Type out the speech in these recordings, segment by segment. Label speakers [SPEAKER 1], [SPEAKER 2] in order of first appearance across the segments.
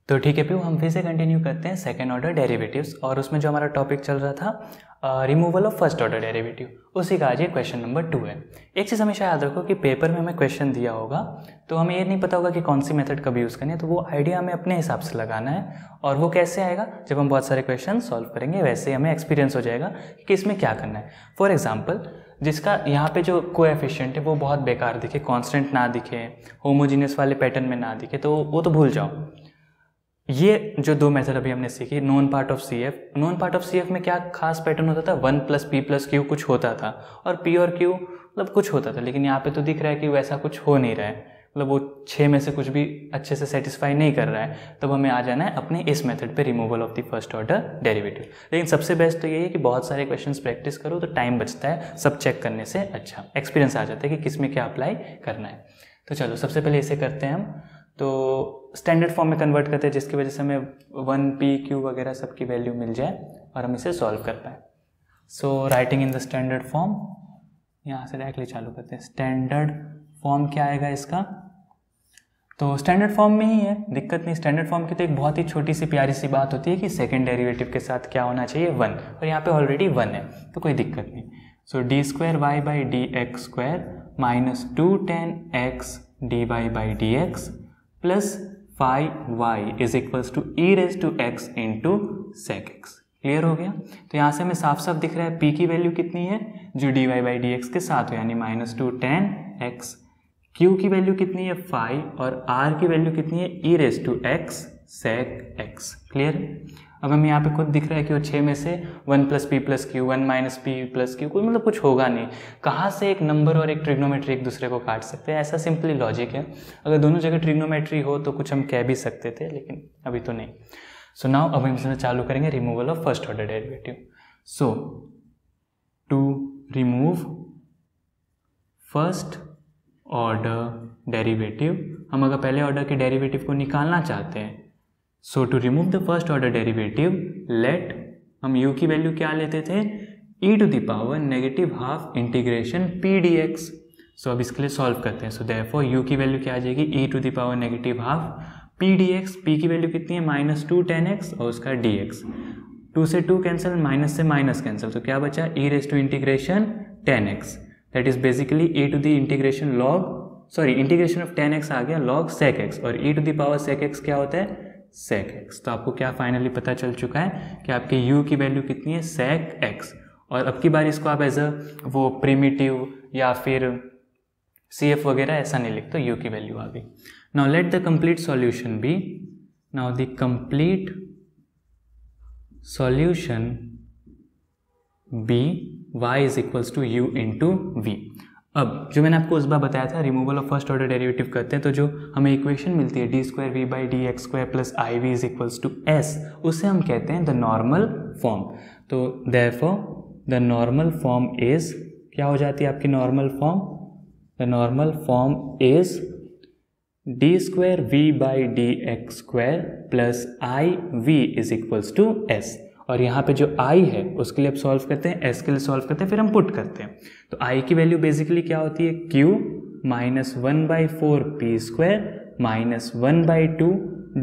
[SPEAKER 1] तो ठीक है प्यू, हम फिर से कंटिन्यू करते हैं सेकेंड ऑर्डर डेरिवेटिव्स। और उसमें जो हमारा टॉपिक चल रहा था removal of first order derivative, उसी का आज ये क्वेश्चन नंबर 2 है। एक चीज़ हमेशा याद रखो कि पेपर में हमें क्वेश्चन दिया होगा तो हमें ये नहीं पता होगा कि कौन सी मेथड कब यूज़ करनी है, तो वो आइडिया हमें अपने हिसाब से लगाना है। और वो कैसे आएगा, जब हम बहुत सारे क्वेश्चन सॉल्व करेंगे वैसे हमें एक्सपीरियंस हो जाएगा कि इसमें क्या करना है। फॉर एग्जाम्पल, जिसका यहाँ पे जो कोएफिशिएंट है वो बहुत बेकार दिखे, कांस्टेंट ना दिखे, होमोजीनियस वाले पैटर्न में ना दिखे, तो वो तो भूल जाओ। ये जो दो मेथड अभी हमने सीखी, non part of C F, non part of C F में क्या खास पैटर्न होता था, 1 + p + q कुछ होता था, और p और q मतलब कुछ होता था। लेकिन यहाँ पे तो दिख रहा है कि वैसा कुछ हो नहीं रहा है, मतलब वो 6 में से कुछ भी अच्छे से सेटिस्फाई नहीं कर रहा है। तब हमें आ जाना है अपने इस मेथड पे, removal of the first order derivative. लेकिन सबसे बेस्ट तो यही है कि बहुत सारे क्वेश्चंस प्रैक्टिस करो, तो टाइम बचता है, सब चेक करने से अच्छा एक्सपीरियंस आ जाता है कि किस में क्या अप्लाई करना है। तो चलो सबसे पहले इसे करते हैं हम। तो स्टैंडर्ड फॉर्म में कन्वर्ट करते हैं, जिसकी वजह से हमें 1p q वगैरह सबकी वैल्यू मिल जाए और हम इसे सॉल्व कर पाए। So writing in the standard form, यहाँ से डायरेक्टली चालू करते हैं। स्टैंडर्ड फॉर्म क्या आएगा इसका, तो स्टैंडर्ड फॉर्म में ही है, दिक्कत नहीं। स्टैंडर्ड फॉर्म की तो एक बहुत ही छोटी सी प्यारी सी बात होती है कि सेकेंड डेरिवेटिव के साथ क्या होना चाहिए, 1, और यहाँ पे ऑलरेडी 1 है तो कोई दिक्कत नहीं। सो d²y/dx² - 2 tan x dy/dx plus 5y = e⁻x × sec x। Clear हो गया। तो यहाँ से हमें साफ साफ दिख रहा है p की वैल्यू कितनी है जो dy/dx के साथ हो, यानी -2 tan x। q की वैल्यू कितनी है 5, और r की वैल्यू कितनी है e⁻x sec x। क्लियर। अब हमें यहाँ पे खुद दिख रहा है कि वो 6 में से 1 + p + q, 1 - p + q, कोई मतलब कुछ होगा नहीं। कहाँ से एक नंबर और एक ट्रिग्नोमेट्री एक दूसरे को काट सकते हैं, ऐसा सिंपली लॉजिक है। अगर दोनों जगह ट्रिग्नोमेट्री हो तो कुछ हम कह भी सकते थे, लेकिन अभी तो नहीं। सो नाउ अब हम इसमें चालू करेंगे removal of first order derivative. So to remove first order derivative, हम अगर पहले ऑर्डर के डेरिवेटिव को निकालना चाहते हैं, so to remove the first order derivative let, हम u की वैल्यू क्या लेते थे, e⁻² इंटीग्रेशन p dx। सो अब इसके लिए सॉल्व करते हैं। सो देयरफॉर u की वैल्यू क्या आ जाएगी, e⁻² p dx। p की वैल्यू कितनी है -2 tan x और उसका dx। 2 से 2 कैंसिल, माइनस से माइनस कैंसिल, तो क्या बचा e⁻× tan x, that is basically integration of tan x आ गया log sec x, और e⁻sec x क्या होता है, sec x। तो आपको क्या फाइनली पता चल चुका है कि आपके u की वैल्यू कितनी है, sec x। और अब की बार इसको आप एज अ वो प्रिमिटिव या फिर CF वगैरह ऐसा नहीं लिखते, u की वैल्यू आ गई। Now let the complete solution be, now the complete solution be y = u × v। अब जो मैंने आपको उस बार बताया था, removal of first order derivative करते हैं तो जो हमें इक्वेशन मिलती है d²v/dx² + iv = s, उसे हम कहते हैं द नॉर्मल फॉर्म। तो therefore the normal form is, क्या हो जाती है आपकी normal form, the normal form is d²v/dx² + iv = s। और यहाँ पे जो i है उसके लिए अब सॉल्व करते हैं, s के लिए सॉल्व करते हैं, फिर हम पुट करते हैं। तो i की वैल्यू बेसिकली क्या होती है, q -1/4 p² - 1/2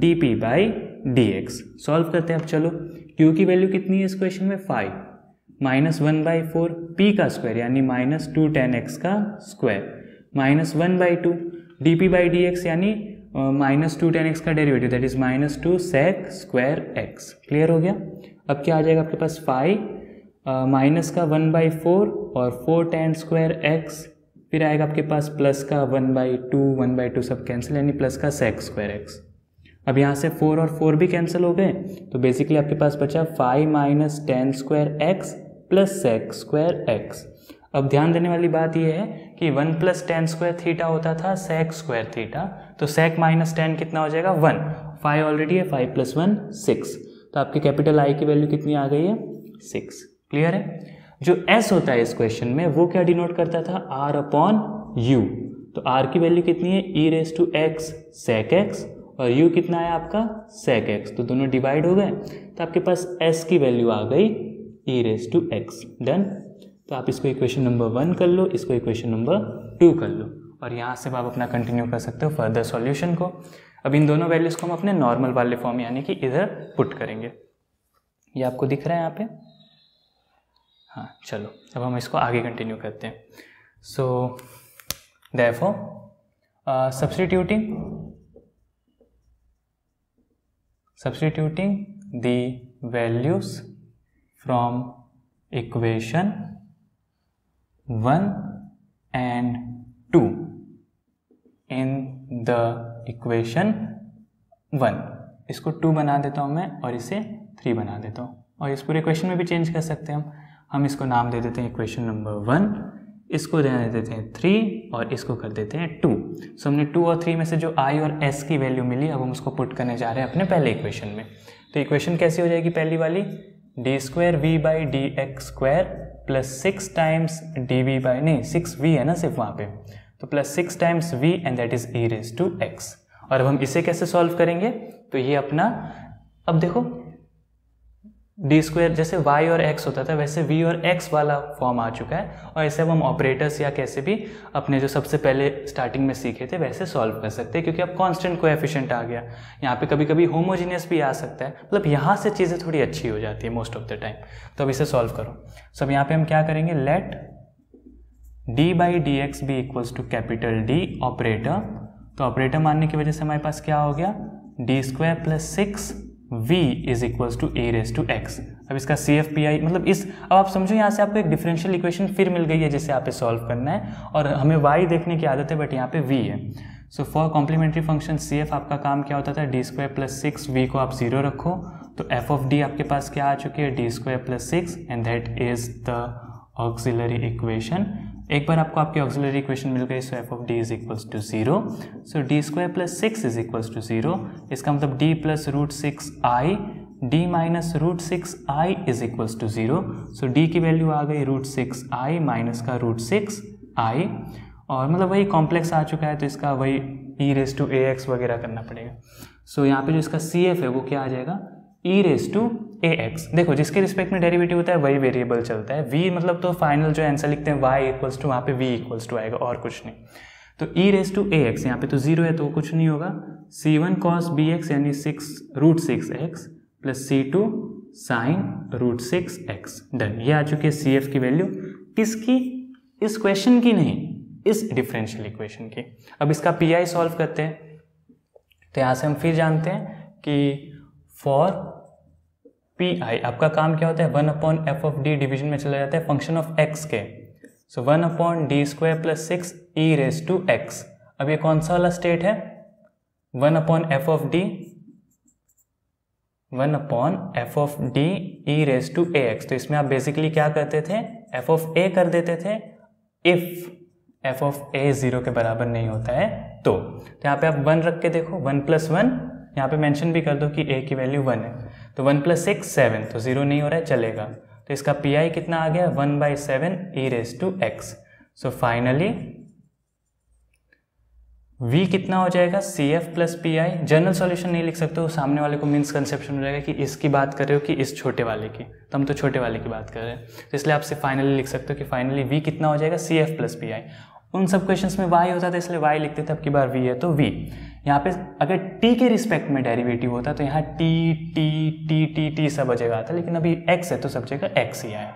[SPEAKER 1] dp/dx। सॉल्व करते हैं अब, चलो q की वैल्यू कितनी है इस क्वेश्चन में, 5, -1/4 p² यानी -2 tan x (² -1/2 dp/dx यानी -2 tan x का derivative, that is -2 sec² x। Clear हो गया। अब क्या आ जाएगा आपके पास, 5 माइनस का 1/4 और 4 tan² x, फिर आएगा आपके पास प्लस का 1/2 सब कैंसिल, यानी प्लस का sec² x। अब यहाँ से 4 और 4 भी कैंसिल हो गए, तो बेसिकली आपके पास बचा 5 - tan² x + sec² x। अब ध्यान देने वाली बात यह है कि 1 + tan² थीटा होता था sec² थीटा, तो sec - tan कितना हो जाएगा, 1, 5 ऑलरेडी है, 5 + 1 6, तो आपकी कैपिटल I की वैल्यू कितनी आ गई है, 6। क्लियर है। जो s होता है इस क्वेश्चन में वो क्या डिनोट करता था, r/u। तो r की वैल्यू कितनी है, e⁻x sec x, और u कितना है आपका, sec x, तो दोनों डिवाइड हो गए, तो आपके पास s की वैल्यू आ गई e⁻x। डन। तो आप इसको इक्वेशन नंबर 1 कर लो, इसको इक्वेशन नंबर 2 कर लो, और यहाँ से आप अपना कंटिन्यू कर सकते हो फर्दर सॉल्यूशन को। अब इन दोनों वैल्यूज़ को हम अपने नॉर्मल वाले फॉर्म यानी कि इधर पुट करेंगे। ये आपको दिख रहा है यहाँ पे? हाँ, चलो अब हम इसको आगे कंटिन्यू करते हैं। So therefore substituting the values from equation 1 and 2 in the equation 1, इसको 2 बना देता हूँ मैं और इसे 3 बना देता हूँ, और इस पूरे इक्वेशन में भी चेंज कर सकते हैं हम इसको नाम दे देते हैं इक्वेशन नंबर 1, इसको दे देते हैं 3 और इसको कर देते हैं 2। सो हमने 2 और 3 में से जो i और s की वैल्यू मिली अब हम उसको पुट करने जा रहे हैं अपने पहले इक्वेशन में। तो इक्वेशन कैसी हो जाएगी पहली वाली, d²v/dx² plus 6 times dv by, नहीं 6v है ना सिर्फ वहाँ पे, तो plus 6 times v and that is e⁻x। और अब हम इसे कैसे सॉल्व करेंगे, तो ये अपना, अब देखो d² जैसे y और x होता था वैसे v और x वाला फॉर्म आ चुका है, और ऐसे अब हम ऑपरेटर्स या कैसे भी अपने जो सबसे पहले स्टार्टिंग में सीखे थे वैसे सॉल्व कर सकते हैं, क्योंकि अब कांस्टेंट कोएफिशिएंट आ गया। यहाँ पे कभी कभी होमोजीनियस भी आ सकता है, मतलब यहाँ से चीज़ें थोड़ी अच्छी हो जाती है मोस्ट ऑफ द टाइम। तो अब इसे सॉल्व करो। सो अब यहाँ पे हम क्या करेंगे, let d/dx be equals to capital D operator. तो ऑपरेटर मानने की वजह से हमारे पास क्या हो गया, d² plus 6v is equals to e⁻x। अब इसका CFPI मतलब इस, अब आप समझो यहाँ से आपको एक डिफरेंशियल इक्वेशन फिर मिल गई है जिसे आप सॉल्व करना है, और हमें y देखने की आदत है बट यहाँ पे v है। So for complementary function CF आपका काम क्या होता था, d² प्लस 6v को आप 0 रखो, तो f ऑफ d आपके पास क्या आ चुकी है, d² plus 6 and that is the auxiliary equation. एक बार आपको आपकी ऑक्सिलरी इक्वेशन मिल गई, so f of d is equals to 0। So d² plus 6 is equals to 0, इसका मतलब d plus √6i, d minus √6i is equals to 0। So d की value आ गई √6i माइनस का √6i, और मतलब वही कॉम्प्लेक्स आ चुका है तो इसका वही e⁻ax वगैरह करना पड़ेगा। सो यहाँ पे जो इसका CF है वो क्या आ जाएगा, e⁻ax। देखो जिसके रिस्पेक्ट में डेरिवेटिव होता है वही वेरिएबल चलता है, v मतलब तो फाइनल जो आंसर लिखते हैं y इक्वल्स टू, वहाँ पे v इक्वल्स टू आएगा और कुछ नहीं। तो e⁻ax यहाँ पे तो 0 है तो कुछ नहीं होगा, c1 cos bx यानी √6x plus c2 sin √6x। Done, ये आ चुकी है CF की वैल्यू, किसकी, इस क्वेश्चन की नहीं, इस डिफरेंशियल इक्वेशन की। अब इसका PI सॉल्व करते हैं, तो यहाँ से हम फिर जानते हैं कि फॉर PI आपका काम क्या होता है, 1/f ऑफ d डिवीजन में चला जाता है फंक्शन ऑफ x के। सो 1/d² प्लस 6 e⁻x। अब ये कौन सा वाला स्टेट है, 1/f ऑफ d e⁻ax। तो इसमें आप बेसिकली क्या करते थे, f ऑफ a कर देते थे इफ f ऑफ a 0 के बराबर नहीं होता है तो यहाँ पे आप 1 रख के देखो, 1 + 1 यहाँ पे मेंशन भी कर दो कि a की वैल्यू 1 है, तो 1 + 6 7, तो 0 नहीं हो रहा है चलेगा, तो इसका PI कितना आ गया, 1/7 e⁻x। सो फाइनली v कितना हो जाएगा, CF plus PI। General solution नहीं लिख सकते हो, सामने वाले को मिसकंसेप्शन हो जाएगा कि इसकी बात कर रहे हो कि इस छोटे वाले की, तो हम तो छोटे वाले की बात कर रहे हैं, तो इसलिए आपसे फाइनली लिख सकते हो कि फाइनली v कितना हो जाएगा, CF प्लस PI। उन सब क्वेश्चंस में y होता था इसलिए y लिखते थे, अब की बार v है तो v। यहाँ पे अगर t के रिस्पेक्ट में डेरिवेटिव होता तो यहाँ t सब जगह आता, लेकिन अभी x है तो सब जगह x ही आया।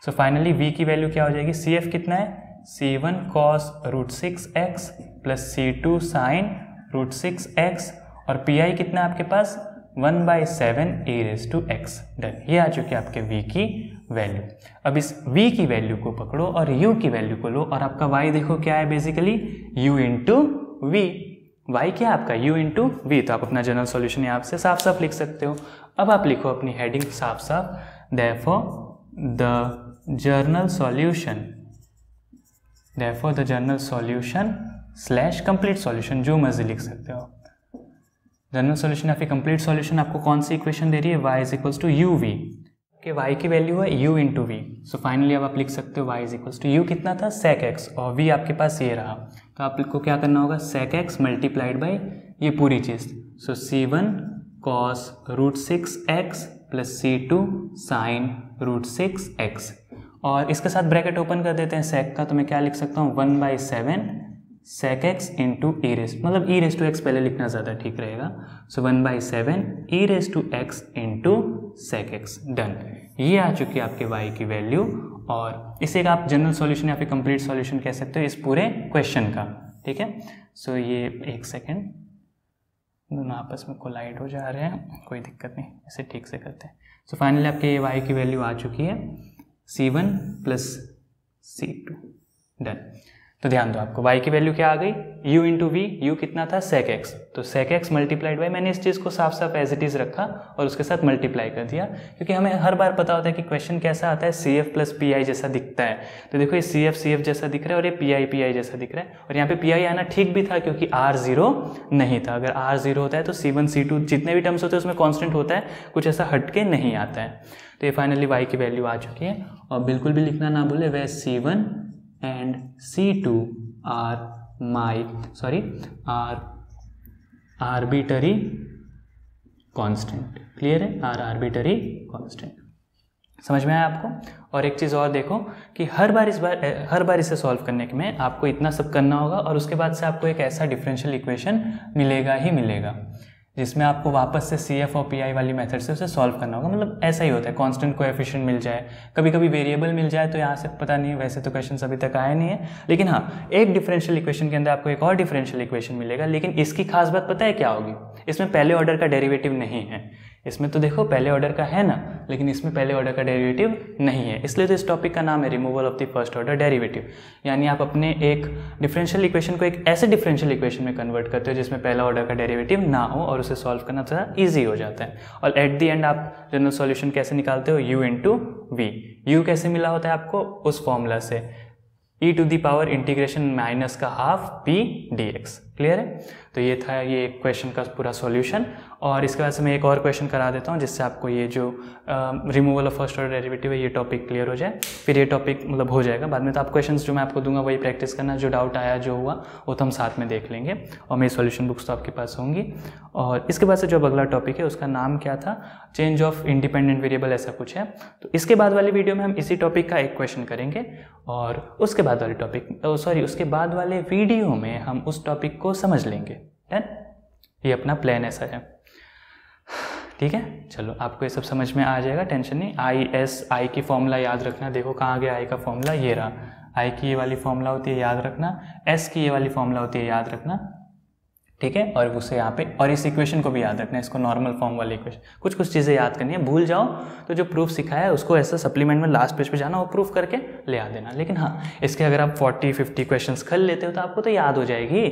[SPEAKER 1] सो फाइनली v की वैल्यू क्या हो जाएगी, CF कितना है, c1 cos √6x plus c2 sin √6x, और PI कितना है आपके पास, 1/7 e⁻x। डन, ये आ चुकी है आपके v की वैल्यू। अब इस v की वैल्यू को पकड़ो और u की वैल्यू को लो, और आपका y देखो क्या है basically, u into v। y क्या है आपका, u इंटू v। तो आप अपना जनरल सॉल्यूशन यहाँ से साफ साफ लिख सकते हो। अब आप लिखो अपनी हेडिंग साफ साफ, therefore the general solution / complete solution, जो मर्जी लिख सकते हो। जनरल सॉल्यूशन या फिर कंप्लीट सॉल्यूशन आपको कौन सी इक्वेशन दे रही है, y इक्वल्स टू uv, कि y की वैल्यू है u into v. So finally अब आप लिख सकते हो y इक्वल्स टू u कितना था, sec x, और v आपके पास ये रहा, तो आपको क्या करना होगा, sec x मल्टीप्लाइड बाई ये पूरी चीज़। सो c1 cos √6x plus c2 sin √6x, और इसके साथ ब्रैकेट ओपन कर देते हैं sec का, तो मैं क्या लिख सकता हूँ, 1/7 sec x इंटू ई रेस, मतलब ई रेस टू एक्स पहले लिखना ज़्यादा ठीक रहेगा। So 1/7 e raise to x into sec x, done. ये आ चुकी है आपके y की वैल्यू, और इसे आप जनरल सॉल्यूशन या फिर कंप्लीट सॉल्यूशन कह सकते हो इस पूरे क्वेश्चन का, ठीक है। सो ये एक सेकेंड, दोनों आपस में कोलाइड हो जा रहे हैं, कोई दिक्कत नहीं, इसे ठीक से करते हैं। सो फाइनली आपके ये y की वैल्यू आ चुकी है c1 प्लस c2, डन। तो ध्यान दो, आपको y की वैल्यू क्या आ गई, u इंटू वी, u कितना था sec x, तो sec x मल्टीप्लाइड बाई, मैंने इस चीज़ को साफ साफ एज इट इज़ रखा और उसके साथ मल्टीप्लाई कर दिया, क्योंकि हमें हर बार पता होता है कि क्वेश्चन कैसा आता है, cf प्लस पी जैसा दिखता है। तो देखो ये cf जैसा दिख रहा है और ये पी जैसा दिख रहा है, और यहाँ पे पी आना ठीक भी था क्योंकि r0 नहीं था। अगर r0 होता है तो c1 c2 जितने भी टर्म्स होते हैं उसमें कॉन्स्टेंट होता है, कुछ ऐसा हट के नहीं आता है। तो ये फाइनली y की वैल्यू आ चुकी है, और बिल्कुल भी लिखना ना भूले, वह c1 and c2 are arbitrary constant. Clear है, आर्बिटरी कांस्टेंट। समझ में आया आपको। और एक चीज़ और देखो कि हर बार इसे सॉल्व करने में आपको इतना सब करना होगा, और उसके बाद से आपको एक ऐसा डिफरेंशियल इक्वेशन मिलेगा ही मिलेगा जिसमें आपको वापस से CF और PI वाली मेथड से उसे सॉल्व करना होगा। मतलब ऐसा ही होता है, कांस्टेंट कोएफिशिएंट मिल जाए, कभी कभी वेरिएबल मिल जाए, तो यहाँ से पता नहीं है, वैसे तो क्वेश्चन अभी तक आए नहीं है, लेकिन हाँ एक डिफरेंशियल इक्वेशन के अंदर आपको एक और डिफरेंशियल इक्वेशन मिलेगा। लेकिन इसकी खास बात पता है क्या होगी, इसमें पहले ऑर्डर का डेरिवेटिव नहीं है। इसमें तो देखो पहले ऑर्डर का है ना, लेकिन इसमें पहले ऑर्डर का डेरिवेटिव नहीं है, इसलिए तो इस टॉपिक का नाम है removal of the first order derivative. यानी आप अपने एक डिफरेंशियल इक्वेशन को एक ऐसे डिफरेंशियल इक्वेशन में कन्वर्ट करते हो जिसमें पहला ऑर्डर का डेरिवेटिव ना हो, और उसे सॉल्व करना थोड़ा ईजी हो जाता है। और एट द एंड आप जनरल सॉल्यूशन कैसे निकालते हो, u इंटू वी। यू कैसे मिला होता है आपको, उस फॉर्मूला से, e to the power integration minus का हाफ p dx। क्लियर है। तो ये था ये क्वेश्चन का पूरा सॉल्यूशन। और इसके बाद से मैं एक और क्वेश्चन करा देता हूँ जिससे आपको ये जो removal of first order derivative है ये टॉपिक क्लियर हो जाए, फिर ये टॉपिक मतलब हो जाएगा। बाद में तो आप क्वेश्चंस जो मैं आपको दूंगा वही प्रैक्टिस करना, जो डाउट आया जो हुआ वो तो हम साथ में देख लेंगे, और मेरी सॉल्यूशन बुक्स तो आपके पास होंगी। और इसके बाद से जो अगला टॉपिक है उसका नाम क्या था, चेंज ऑफ इंडिपेंडेंट वेरिएबल ऐसा कुछ है। तो इसके बाद वाली वीडियो में हम इसी टॉपिक का एक क्वेश्चन करेंगे, और उसके बाद वाले उसके बाद वाले वीडियो में हम उस टॉपिक को समझ लेंगे। डन, ये अपना प्लान ऐसा है, ठीक है। चलो आपको ये सब समझ में आ जाएगा, टेंशन नहीं। आई की फॉर्मूला याद रखना, देखो कहाँ गया आई का फॉर्मूला, ये रहा। आई की ये वाली फॉर्मूला होती है याद रखना, एस की ये वाली फॉर्मूला होती है याद रखना, ठीक है। और उसे यहाँ पे, और इस इक्वेशन को भी याद रखना, इसको नॉर्मल फॉर्म वाली इक्वेशन, कुछ चीज़ें याद करनी है। भूल जाओ तो जो प्रूफ सिखाया है उसको ऐसा सप्लीमेंट में लास्ट पेज पे जाना, वो प्रूफ करके ले आ देना। लेकिन हाँ, इसके अगर आप 40-50 क्वेश्चंस कर लेते हो तो आपको तो याद हो जाएगी,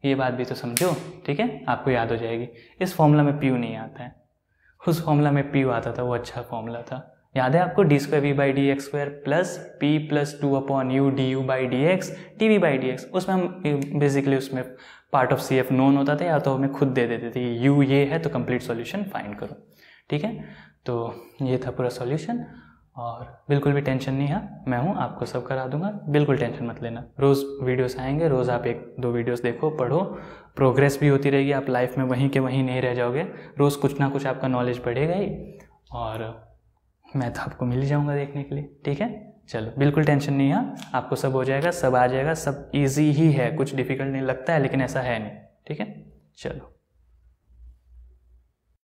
[SPEAKER 1] ये बात भी तो समझो, ठीक है। आपको याद हो जाएगी। इस फॉर्मूला में पी नहीं आता है, उस फॉर्मूला में पी आता था, वो अच्छा फॉर्मूला था। याद है आपको, d²v/dx² plus p plus 2/u du/dx dv/dx। उसमें हम बेसिकली उसमें पार्ट ऑफ CF नोन होता था, या तो हमें खुद दे देते थे कि u ये है तो कंप्लीट सॉल्यूशन फाइंड करो, ठीक है। तो ये था पूरा सॉल्यूशन, और बिल्कुल भी टेंशन नहीं है, मैं हूँ, आपको सब करा दूंगा, बिल्कुल टेंशन मत लेना। रोज़ वीडियोस आएंगे, रोज़ आप 1-2 वीडियोस देखो, पढ़ो, प्रोग्रेस भी होती रहेगी, आप लाइफ में वहीं के वहीं नहीं रह जाओगे, रोज़ कुछ ना कुछ आपका नॉलेज बढ़ेगा ही, और मैं तो आपको मिल जाऊँगा देखने के लिए, ठीक है। चलो बिल्कुल टेंशन नहीं है, आपको सब हो जाएगा, सब आ जाएगा, सब ईजी ही है, कुछ डिफिकल्ट नहीं लगता है, लेकिन ऐसा है नहीं, ठीक है। चलो।